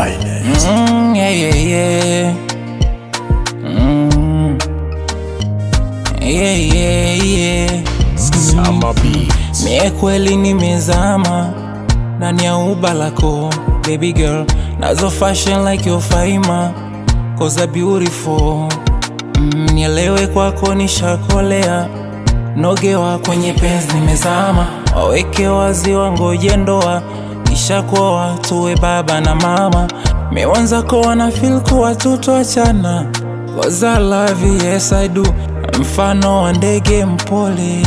finest. Yeah, yeah, yeah. Yeah, yeah, yeah. Sama beats. Mie kweli nimezama ndani ya uba lako, baby girl. Nazo fashion like your faima, cause I'm beautiful. Nielewe kwako nishakolea, nogewa kwenye penzi nimezama. Waweke wazi wangoje ndoa, kisha kuoa tuwe baba na mama. Mewanza kuwa na feel kuwa tutoachana, cause I love you, yes I do. Mfano wa ndege mpole,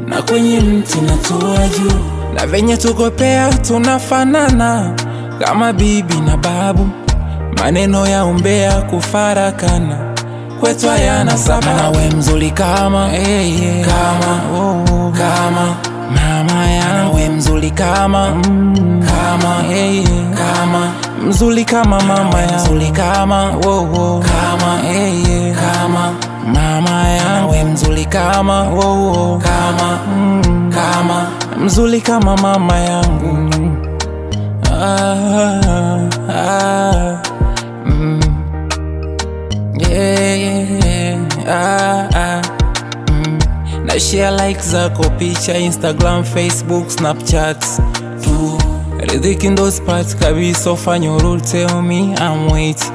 na kwenye mti natua juu, na venye tukopea tunafanana kama bibi na babu. Maneno ya umbea kufarakana kwetu hayana sababu. Nawe mzuri kama kama kama mama yangu, we mzuri kama kama kama mzuri kama mama yangu, mzuri kama kama kama mama yangu, we mzuri kama kama kama mzuri kama mama yangu. Na share like zako picha Instagram, Facebook, Snapchat tu. Ridhiki ndo spot kabisa, ufanye urudi, tell me I'm wait.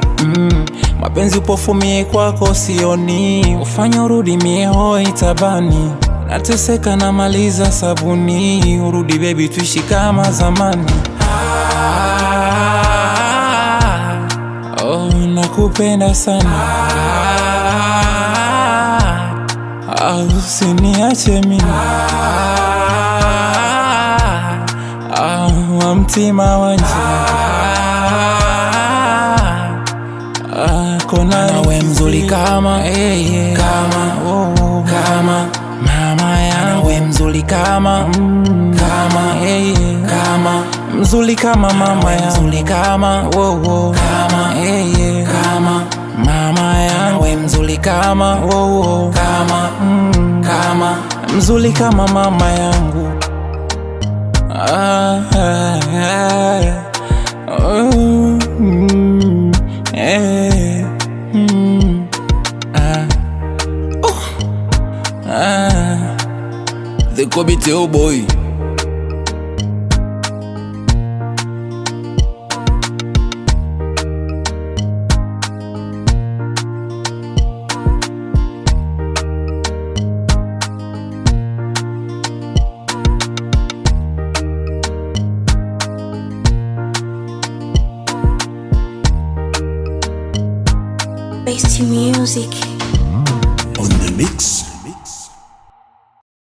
Mapenzi upofu mie kwako sioni, ufanye urudi mie hoi tabani. Nateseka na maliza sabuni, urudi baby tuishi kama zamani. Oh, nakupenda sana. Usiniache mimi, wa mtima wanje. Nawe mzuri kama kama kama mama yangu, we mzuri kama kama kama mzuri kama mama yangu, mzuri kama kama kama mama yangu, we mzuri kama kama kama mzuri kama mama yangu. The Kobiteo boy. Base to music On the mix.